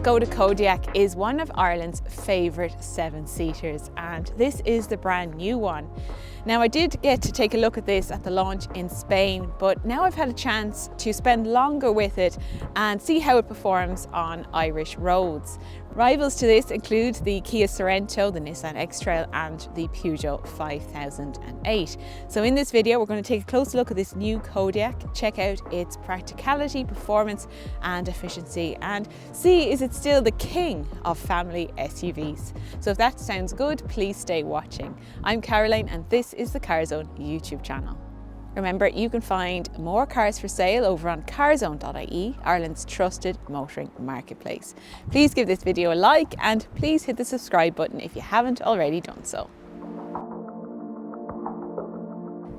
Skoda Kodiaq is one of Ireland's favourite seven-seaters, and this is the brand new one. Now, I did get to take a look at this at the launch in Spain, but now I've had a chance to spend longer with it and see how it performs on Irish roads. Rivals to this include the Kia Sorento, the Nissan X-Trail and the Peugeot 5008. So in this video we're going to take a close look at this new Kodiaq, check out its practicality, performance and efficiency, and see is it still the king of family SUVs. So if that sounds good, please stay watching. I'm Caroline and this is the Carzone YouTube channel. Remember, you can find more cars for sale over on Carzone.ie, Ireland's trusted motoring marketplace. Please give this video a like and please hit the subscribe button if you haven't already done so.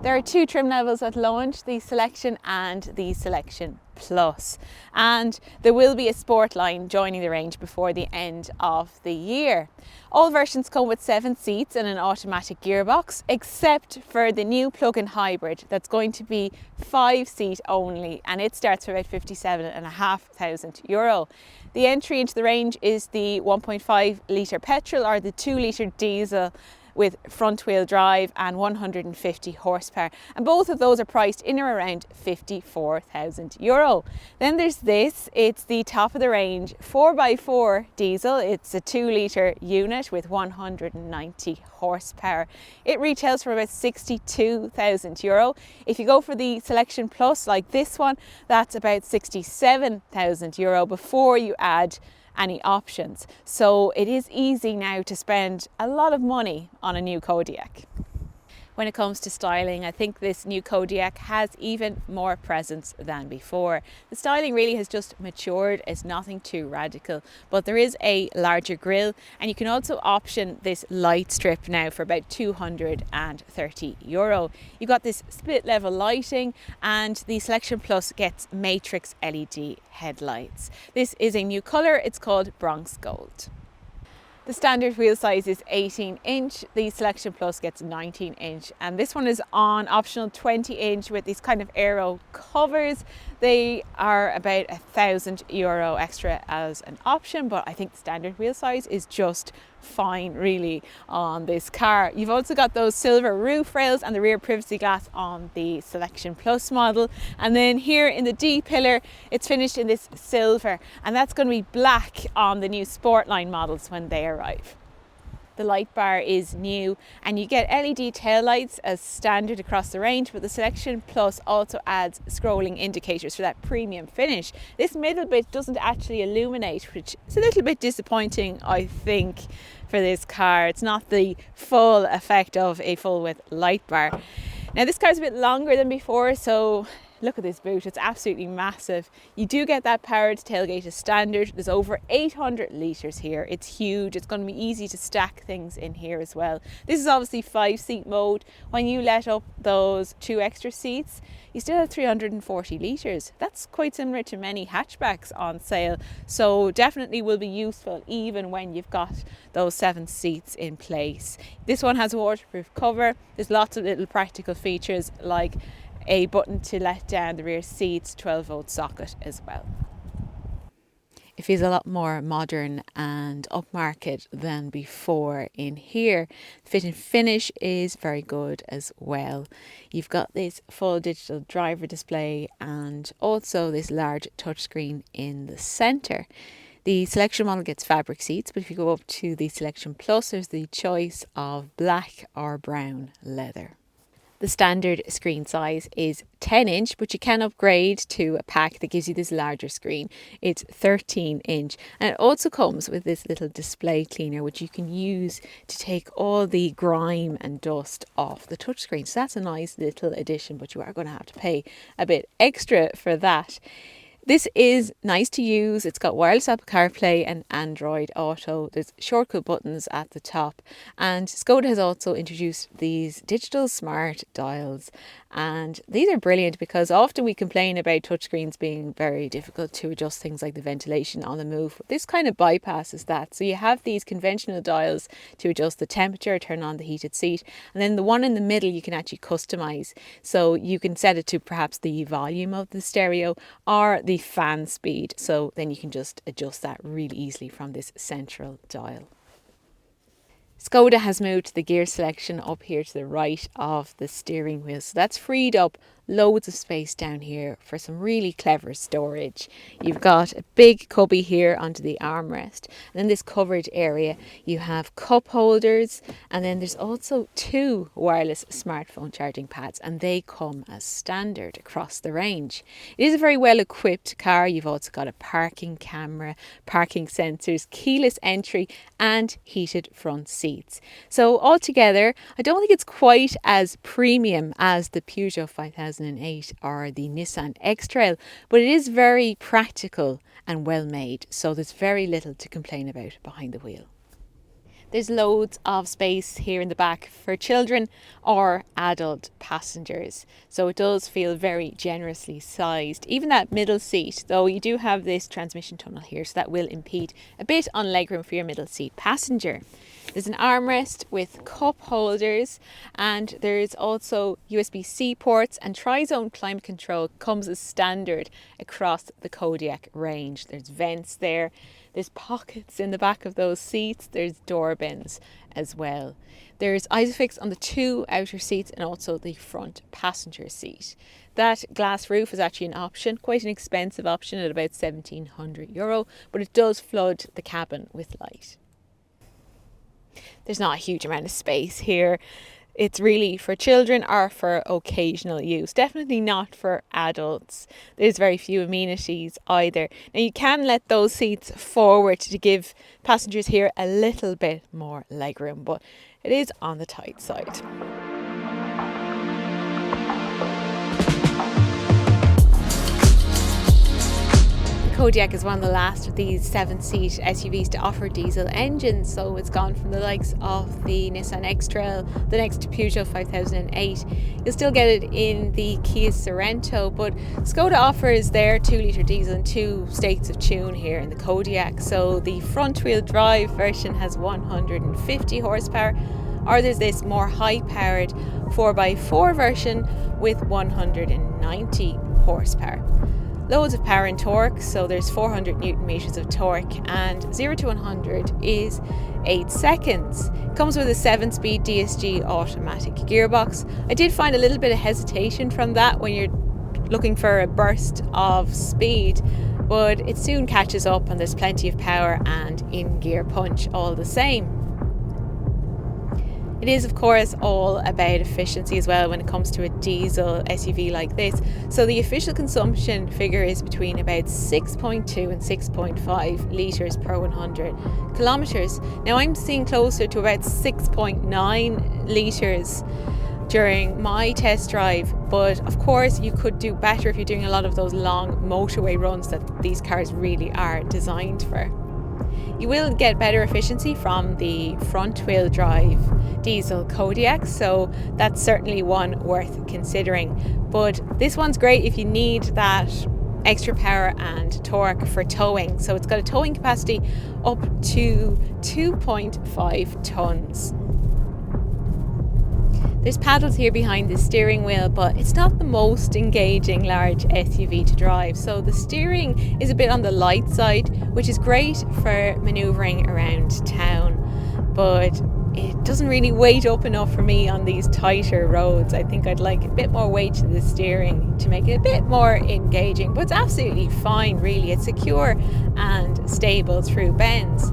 There are two trim levels at launch, the Selection and the Selection Plus, and there will be a sport line joining the range before the end of the year. All versions come with 7 seats and an automatic gearbox, except for the new plug-in hybrid that's going to be 5-seat only, and it starts for about €57,500. The entry into the range is the 1.5 litre petrol or the 2 litre diesel with front wheel drive and 150 horsepower, and both of those are priced in or around €54,000. Then there's this, it's the top of the range 4x4 diesel. It's a 2 litre unit with 190 horsepower. It retails for about €62,000. If you go for the Selection Plus like this one, that's about €67,000 before you add any options. So it is easy now to spend a lot of money on a new Kodiaq. When it comes to styling, I think this new Kodiaq has even more presence than before. The styling really has just matured. It's nothing too radical, but there is a larger grille, and you can also option this light strip now for about €230. You've got this split level lighting, and the Selection Plus gets matrix LED headlights. This is a new colour, it's called Bronx Gold. The standard wheel size is 18 inch, the Selection Plus gets 19 inch, and this one is on optional 20 inch with these kind of aero covers. They are about €1,000 extra as an option, but I think the standard wheel size is just fine really on this car. You've also got those silver roof rails and the rear privacy glass on the Selection Plus model, and then here in the D pillar it's finished in this silver, and that's going to be black on the new Sportline models when they arrive. The light bar is new and you get LED taillights as standard across the range, but the Selection Plus also adds scrolling indicators for that premium finish. This middle bit doesn't actually illuminate, which is a little bit disappointing, I think, for this car. It's not the full effect of a full width light bar. Now this car is a bit longer than before, so look at this boot, it's absolutely massive. You do get that powered tailgate as standard. There's over 800 litres here. It's huge. It's going to be easy to stack things in here as well. This is obviously 5-seat mode. When you let up those 2 extra seats, you still have 340 litres. That's quite similar to many hatchbacks on sale. So definitely will be useful even when you've got those 7 seats in place. This one has a waterproof cover. There's lots of little practical features like a button to let down the rear seats, 12-volt socket as well. It feels a lot more modern and upmarket than before in here. Fit and finish is very good as well. You've got this full digital driver display and also this large touchscreen in the centre. The Selection model gets fabric seats, but if you go up to the Selection Plus, there's the choice of black or brown leather. The standard screen size is 10 inch, but you can upgrade to a pack that gives you this larger screen. It's 13 inch, and it also comes with this little display cleaner which you can use to take all the grime and dust off the touchscreen. So that's a nice little addition, but you are going to have to pay a bit extra for that. This is nice to use. It's got wireless Apple CarPlay and Android Auto. There's shortcut buttons at the top, and Skoda has also introduced these digital smart dials, And these are brilliant because often we complain about touchscreens being very difficult to adjust things like the ventilation on the move. This kind of bypasses that. So you have these conventional dials to adjust the temperature, turn on the heated seat, and then the one in the middle you can actually customize. So you can set it to perhaps the volume of the stereo or the fan speed. So then you can just adjust that really easily from this central dial. Skoda has moved the gear selection up here to the right of the steering wheel. So that's freed up loads of space down here for some really clever storage. You've got a big cubby here onto the armrest. And in this covered area, you have cup holders. And then there's also 2 wireless smartphone charging pads. And they come as standard across the range. It is a very well equipped car. You've also got a parking camera, parking sensors, keyless entry and heated front seats. So altogether, I don't think it's quite as premium as the Peugeot 5008 or the Nissan X-Trail, but it is very practical and well made, so there's very little to complain about behind the wheel. There's loads of space here in the back for children or adult passengers. So it does feel very generously sized. Even that middle seat, though you do have this transmission tunnel here, so that will impede a bit on legroom for your middle seat passenger. There's an armrest with cup holders, and there's also USB-C ports, and tri-zone climate control comes as standard across the Kodiaq range. There's vents there. There's pockets in the back of those seats. There's door bins as well. There's Isofix on the 2 outer seats and also the front passenger seat. That glass roof is actually an option, quite an expensive option at about €1,700, but it does flood the cabin with light. There's not a huge amount of space here. It's really for children or for occasional use, definitely not for adults. There's very few amenities either. Now you can let those seats forward to give passengers here a little bit more legroom, but it is on the tight side. Kodiaq is one of the last of these 7-seat SUVs to offer diesel engines, so it's gone from the likes of the Nissan X-Trail, the next Peugeot 5008. You'll still get it in the Kia Sorento, but Skoda offers their 2-litre diesel in 2 states of tune here in the Kodiaq. So the front-wheel drive version has 150 horsepower, or there's this more high-powered 4x4 version with 190 horsepower. Loads of power and torque, so there's 400 newton meters of torque, and 0 to 100 is 8 seconds. It comes with a 7-speed DSG automatic gearbox. I did find a little bit of hesitation from that when you're looking for a burst of speed, but it soon catches up and there's plenty of power and in-gear punch all the same. It is, of course, all about efficiency as well when it comes to a diesel SUV like this. So the official consumption figure is between about 6.2 and 6.5 litres per 100 kilometres. Now I'm seeing closer to about 6.9 litres during my test drive, but of course you could do better if you're doing a lot of those long motorway runs that these cars really are designed for. You will get better efficiency from the front-wheel drive diesel Kodiaq, so that's certainly one worth considering. But this one's great if you need that extra power and torque for towing. So it's got a towing capacity up to 2.5 tons. There's paddles here behind the steering wheel, but it's not the most engaging large SUV to drive. So the steering is a bit on the light side, which is great for manoeuvring around town, but it doesn't really weight up enough for me on these tighter roads. I think I'd like a bit more weight to the steering to make it a bit more engaging, but it's absolutely fine really. It's secure and stable through bends.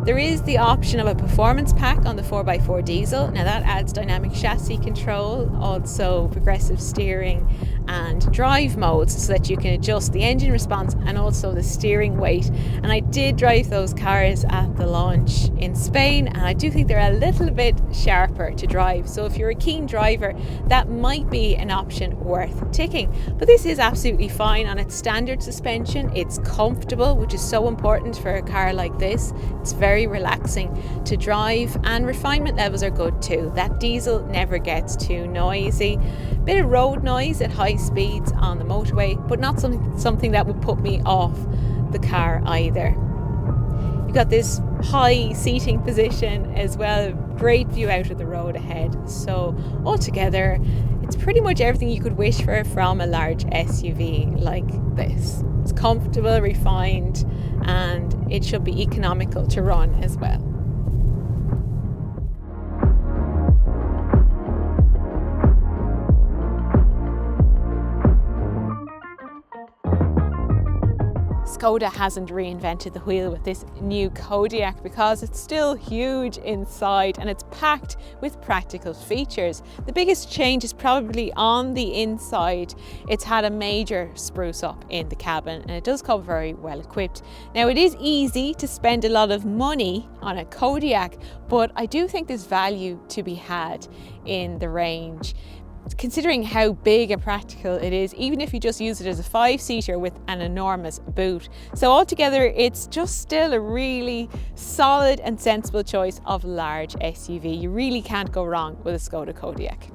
There is the option of a performance pack on the 4x4 diesel. Now that adds dynamic chassis control, also progressive steering and drive modes so that you can adjust the engine response and also the steering weight. And I did drive those cars at the launch in Spain, and I do think they're a little bit sharper to drive. So if you're a keen driver, that might be an option worth ticking. But this is absolutely fine on its standard suspension. It's comfortable, which is so important for a car like this. It's very very relaxing to drive, and refinement levels are good too. That diesel never gets too noisy. Bit of road noise at high speeds on the motorway, but not something that would put me off the car either. You've got this high seating position as well, great view out of the road ahead. So altogether, it's pretty much everything you could wish for from a large SUV like this. It's comfortable, refined, and it should be economical to run as well. Skoda hasn't reinvented the wheel with this new Kodiaq because it's still huge inside and it's packed with practical features. The biggest change is probably on the inside. It's had a major spruce up in the cabin and it does come very well equipped. Now it is easy to spend a lot of money on a Kodiaq, but I do think there's value to be had in the range, considering how big and practical it is, even if you just use it as a 5-seater with an enormous boot. So altogether, it's just still a really solid and sensible choice of large SUV. You really can't go wrong with a Skoda Kodiaq.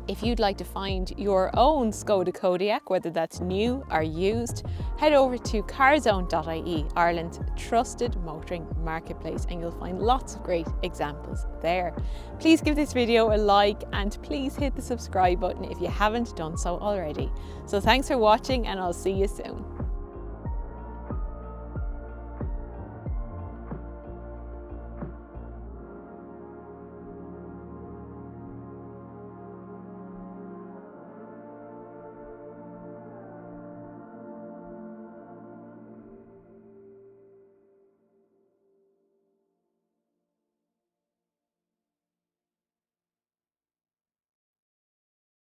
If you'd like to find your own Skoda Kodiaq, whether that's new or used, head over to Carzone.ie, Ireland's trusted motoring marketplace, and you'll find lots of great examples there. Please give this video a like and please hit the subscribe button if you haven't done so already. So thanks for watching and I'll see you soon.